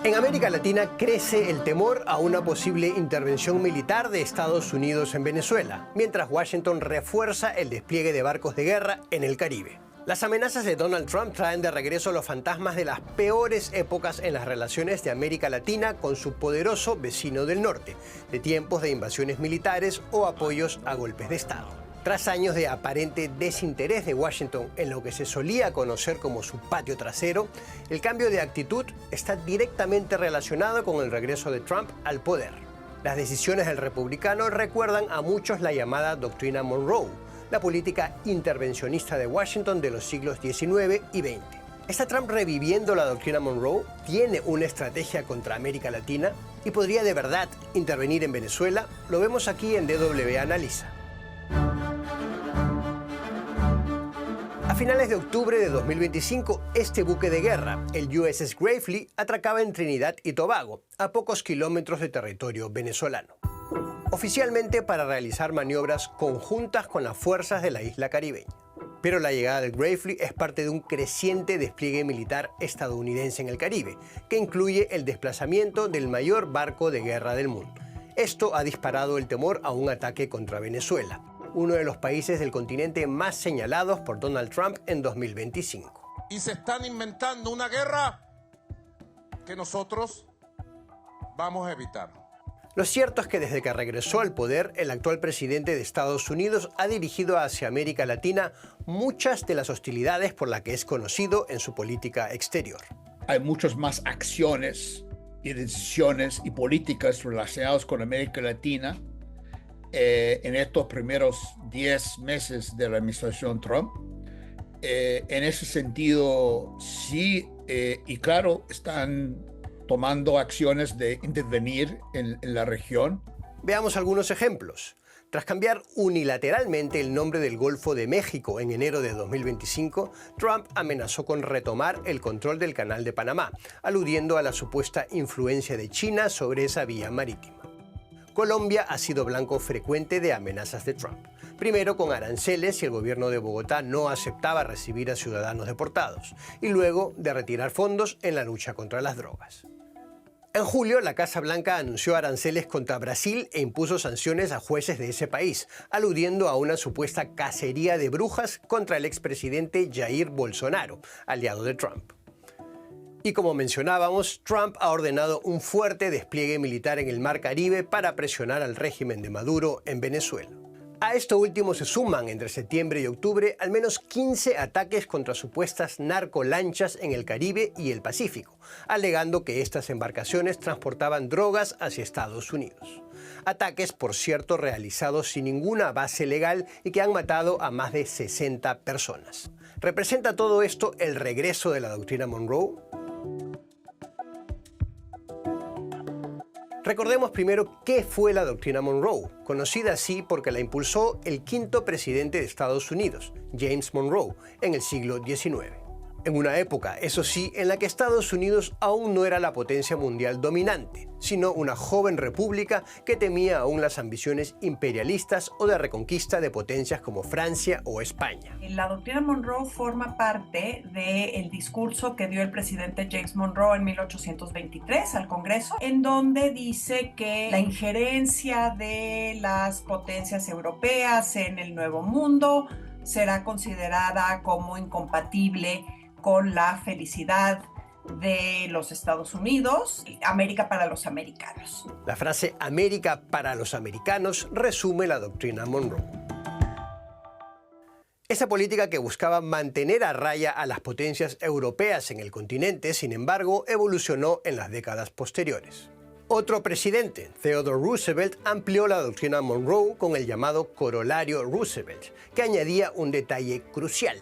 En América Latina crece el temor a una posible intervención militar de Estados Unidos en Venezuela, mientras Washington refuerza el despliegue de barcos de guerra en el Caribe. Las amenazas de Donald Trump traen de regreso los fantasmas de las peores épocas en las relaciones de América Latina con su poderoso vecino del norte, de tiempos de invasiones militares o apoyos a golpes de Estado. Tras años de aparente desinterés de Washington en lo que se solía conocer como su patio trasero, el cambio de actitud está directamente relacionado con el regreso de Trump al poder. Las decisiones del republicano recuerdan a muchos la llamada Doctrina Monroe, la política intervencionista de Washington de los siglos XIX y XX. ¿Está Trump reviviendo la Doctrina Monroe? ¿Tiene una estrategia contra América Latina? ¿Y podría de verdad intervenir en Venezuela? Lo vemos aquí en DW Analiza. A finales de octubre de 2025, este buque de guerra, el USS Gravely, atracaba en Trinidad y Tobago, a pocos kilómetros de territorio venezolano. Oficialmente para realizar maniobras conjuntas con las fuerzas de la isla caribeña. Pero la llegada del Gravely es parte de un creciente despliegue militar estadounidense en el Caribe, que incluye el desplazamiento del mayor barco de guerra del mundo. Esto ha disparado el temor a un ataque contra Venezuela, uno de los países del continente más señalados por Donald Trump en 2025. Y se están inventando una guerra que nosotros vamos a evitar. Lo cierto es que desde que regresó al poder, el actual presidente de Estados Unidos ha dirigido hacia América Latina muchas de las hostilidades por las que es conocido en su política exterior. Hay muchas más acciones y decisiones y políticas relacionadas con América Latina en estos primeros 10 meses de la administración Trump. En ese sentido, sí, y claro, están tomando acciones de intervenir en la región. Veamos algunos ejemplos. Tras cambiar unilateralmente el nombre del Golfo de México en enero de 2025, Trump amenazó con retomar el control del Canal de Panamá, aludiendo a la supuesta influencia de China sobre esa vía marítima. Colombia ha sido blanco frecuente de amenazas de Trump. Primero con aranceles si el gobierno de Bogotá no aceptaba recibir a ciudadanos deportados, y luego de retirar fondos en la lucha contra las drogas. En julio, la Casa Blanca anunció aranceles contra Brasil e impuso sanciones a jueces de ese país, aludiendo a una supuesta cacería de brujas contra el expresidente Jair Bolsonaro, aliado de Trump. Y como mencionábamos, Trump ha ordenado un fuerte despliegue militar en el Mar Caribe para presionar al régimen de Maduro en Venezuela. A esto último se suman entre septiembre y octubre al menos 15 ataques contra supuestas narcolanchas en el Caribe y el Pacífico, alegando que estas embarcaciones transportaban drogas hacia Estados Unidos. Ataques, por cierto, realizados sin ninguna base legal y que han matado a más de 60 personas. ¿Representa todo esto el regreso de la Doctrina Monroe? Recordemos primero qué fue la Doctrina Monroe, conocida así porque la impulsó el quinto presidente de Estados Unidos, James Monroe, en el siglo XIX. En una época, eso sí, en la que Estados Unidos aún no era la potencia mundial dominante, sino una joven república que temía aún las ambiciones imperialistas o de reconquista de potencias como Francia o España. La Doctrina Monroe forma parte del discurso que dio el presidente James Monroe en 1823 al Congreso, en donde dice que la injerencia de las potencias europeas en el Nuevo Mundo será considerada como incompatible con la felicidad de los Estados Unidos, América para los americanos. La frase América para los americanos resume la Doctrina Monroe. Esa política que buscaba mantener a raya a las potencias europeas en el continente, sin embargo, evolucionó en las décadas posteriores. Otro presidente, Theodore Roosevelt, amplió la Doctrina Monroe con el llamado Corolario Roosevelt, que añadía un detalle crucial: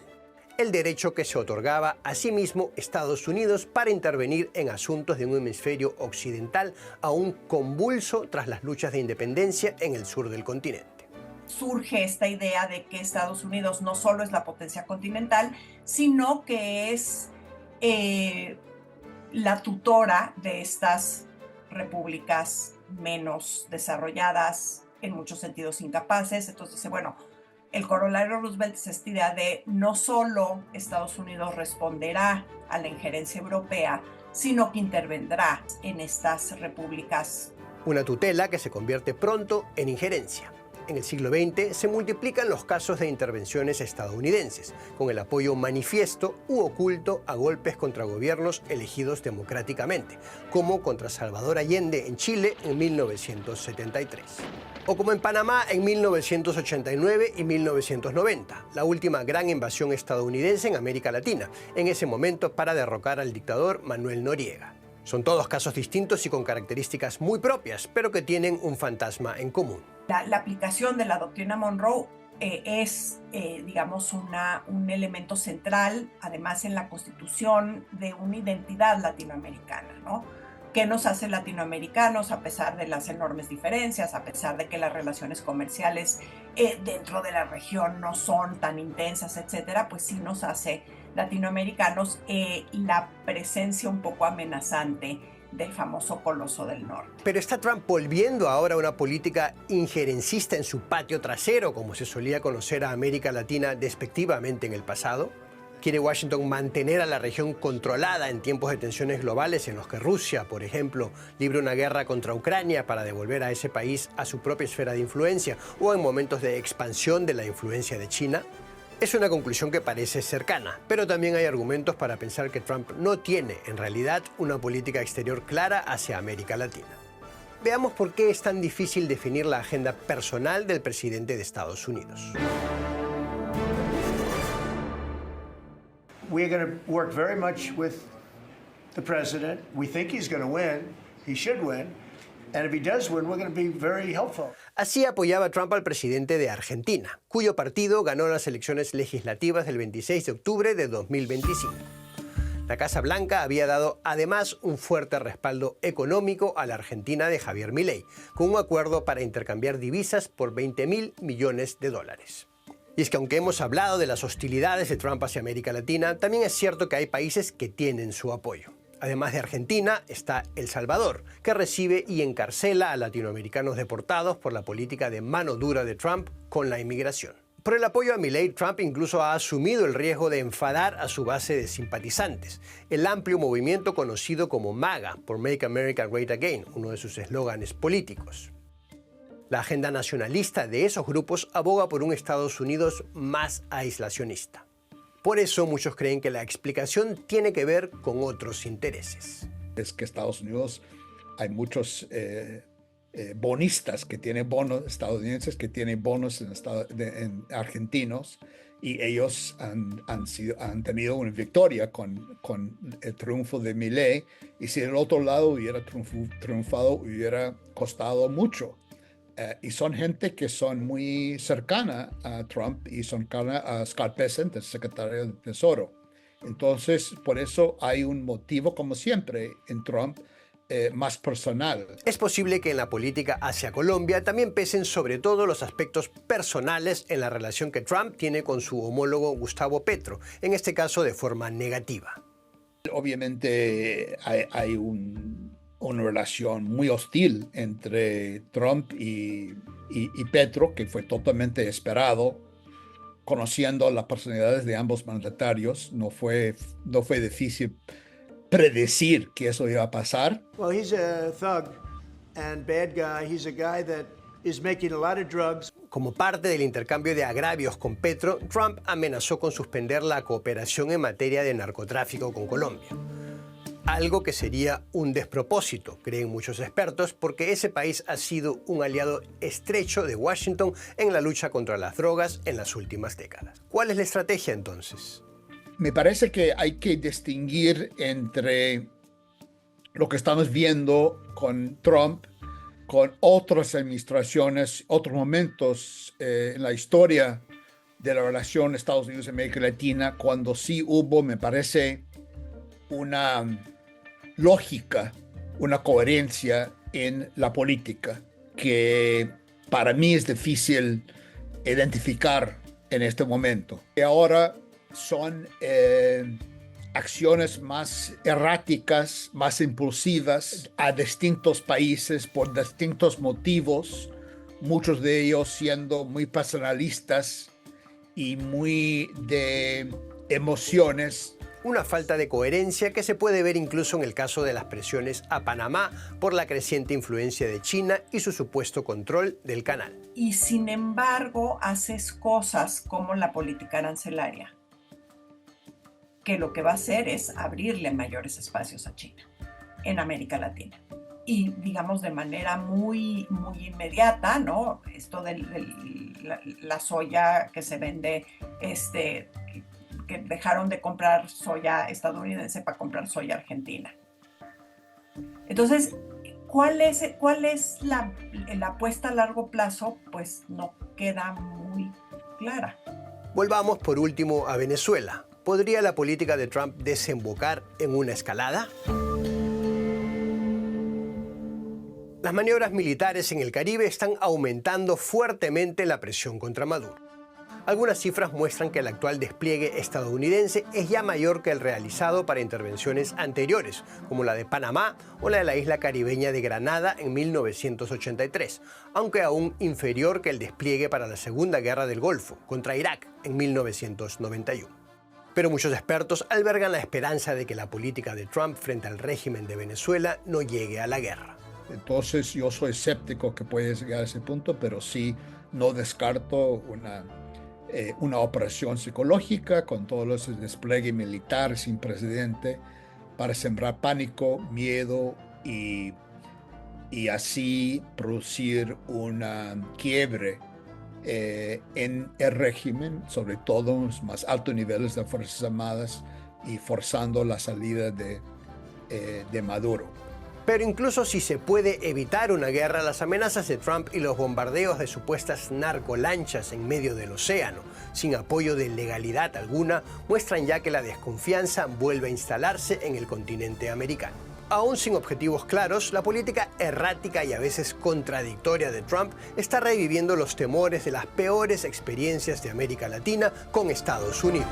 el derecho que se otorgaba a sí mismo Estados Unidos para intervenir en asuntos de un hemisferio occidental aún convulso tras las luchas de independencia en el sur del continente. Surge esta idea de que Estados Unidos no solo es la potencia continental, sino que es la tutora de estas repúblicas menos desarrolladas, en muchos sentidos incapaces. Entonces dice, bueno, el corolario Roosevelt es esta idea de no solo Estados Unidos responderá a la injerencia europea, sino que intervendrá en estas repúblicas. Una tutela que se convierte pronto en injerencia. En el siglo XX se multiplican los casos de intervenciones estadounidenses, con el apoyo manifiesto u oculto a golpes contra gobiernos elegidos democráticamente, como contra Salvador Allende en Chile en 1973. O como en Panamá en 1989 y 1990, la última gran invasión estadounidense en América Latina, en ese momento para derrocar al dictador Manuel Noriega. Son todos casos distintos y con características muy propias, pero que tienen un fantasma en común. La aplicación de la doctrina Monroe es, digamos, un elemento central, además en la constitución de una identidad latinoamericana, ¿no? ¿Qué nos hace latinoamericanos a pesar de las enormes diferencias, a pesar de que las relaciones comerciales dentro de la región no son tan intensas, etcétera? Pues sí nos hace latinoamericanos la presencia un poco amenazante del famoso Coloso del Norte. Pero ¿está Trump volviendo ahora a una política injerencista en su patio trasero, como se solía conocer a América Latina despectivamente en el pasado? ¿Quiere Washington mantener a la región controlada en tiempos de tensiones globales en los que Rusia, por ejemplo, libra una guerra contra Ucrania para devolver a ese país a su propia esfera de influencia, o en momentos de expansión de la influencia de China? Es una conclusión que parece cercana, pero también hay argumentos para pensar que Trump no tiene, en realidad, una política exterior clara hacia América Latina. Veamos por qué es tan difícil definir la agenda personal del presidente de Estados Unidos. We're going to work very much with the president. We think he's going to win. He should win. And if he does win, we're going to be very helpful. Así apoyaba Trump al presidente de Argentina, cuyo partido ganó las elecciones legislativas del 26 de octubre de 2025. La Casa Blanca había dado además un fuerte respaldo económico a la Argentina de Javier Milei, con un acuerdo para intercambiar divisas por $20.000 millones. Y es que aunque hemos hablado de las hostilidades de Trump hacia América Latina, también es cierto que hay países que tienen su apoyo. Además de Argentina, está El Salvador, que recibe y encarcela a latinoamericanos deportados por la política de mano dura de Trump con la inmigración. Por el apoyo a Milei, Trump incluso ha asumido el riesgo de enfadar a su base de simpatizantes, el amplio movimiento conocido como MAGA, por Make America Great Again, uno de sus eslóganes políticos. La agenda nacionalista de esos grupos aboga por un Estados Unidos más aislacionista. Por eso muchos creen que la explicación tiene que ver con otros intereses. Es que Estados Unidos, hay muchos bonistas que tienen bonos estadounidenses, que tienen bonos en argentinos, y ellos han tenido una victoria con el triunfo de Milei, y si el otro lado hubiera triunfado, hubiera costado mucho. Y son gente que son muy cercana a Trump y son cercana a Scott Bessent, el secretario del Tesoro. Entonces, por eso hay un motivo, como siempre, en Trump, más personal. Es posible que en la política hacia Colombia también pesen sobre todo los aspectos personales en la relación que Trump tiene con su homólogo Gustavo Petro, en este caso de forma negativa. Obviamente hay una relación muy hostil entre Trump y Petro, que fue totalmente esperado, conociendo las personalidades de ambos mandatarios. No fue difícil predecir que eso iba a pasar. Well, he's a thug and bad guy. He's a guy that is making a lot of drugs. Como parte del intercambio de agravios con Petro, Trump amenazó con suspender la cooperación en materia de narcotráfico con Colombia. Algo que sería un despropósito, creen muchos expertos, porque ese país ha sido un aliado estrecho de Washington en la lucha contra las drogas en las últimas décadas. ¿Cuál es la estrategia entonces? Me parece que hay que distinguir entre lo que estamos viendo con Trump, con otras administraciones, otros momentos en la historia de la relación Estados Unidos-América Latina, cuando sí hubo, me parece, una lógica, una coherencia en la política que para mí es difícil identificar en este momento. Y ahora son acciones más erráticas, más impulsivas a distintos países por distintos motivos, muchos de ellos siendo muy personalistas y muy de emociones Una falta de coherencia que se puede ver incluso en el caso de las presiones a Panamá por la creciente influencia de China y su supuesto control del canal. Y sin embargo, haces cosas como la política arancelaria, que lo que va a hacer es abrirle mayores espacios a China en América Latina. Y digamos de manera muy inmediata, ¿no? Esto de la soya que se vende, que dejaron de comprar soya estadounidense para comprar soya argentina. Entonces, ¿cuál es la apuesta a largo plazo? Pues no queda muy clara. Volvamos por último a Venezuela. ¿Podría la política de Trump desembocar en una escalada? Las maniobras militares en el Caribe están aumentando fuertemente la presión contra Maduro. Algunas cifras muestran que el actual despliegue estadounidense es ya mayor que el realizado para intervenciones anteriores, como la de Panamá o la de la isla caribeña de Granada en 1983, aunque aún inferior que el despliegue para la Segunda Guerra del Golfo contra Irak en 1991. Pero muchos expertos albergan la esperanza de que la política de Trump frente al régimen de Venezuela no llegue a la guerra. Entonces yo soy escéptico que puede llegar a ese punto, pero sí no descarto una operación psicológica con todo ese despliegue militar sin precedente para sembrar pánico, miedo y así producir una quiebre en el régimen, sobre todo en los más altos niveles de Fuerzas Armadas y forzando la salida de Maduro. Pero incluso si se puede evitar una guerra, las amenazas de Trump y los bombardeos de supuestas narcolanchas en medio del océano, sin apoyo de legalidad alguna, muestran ya que la desconfianza vuelve a instalarse en el continente americano. Aún sin objetivos claros, la política errática y a veces contradictoria de Trump está reviviendo los temores de las peores experiencias de América Latina con Estados Unidos.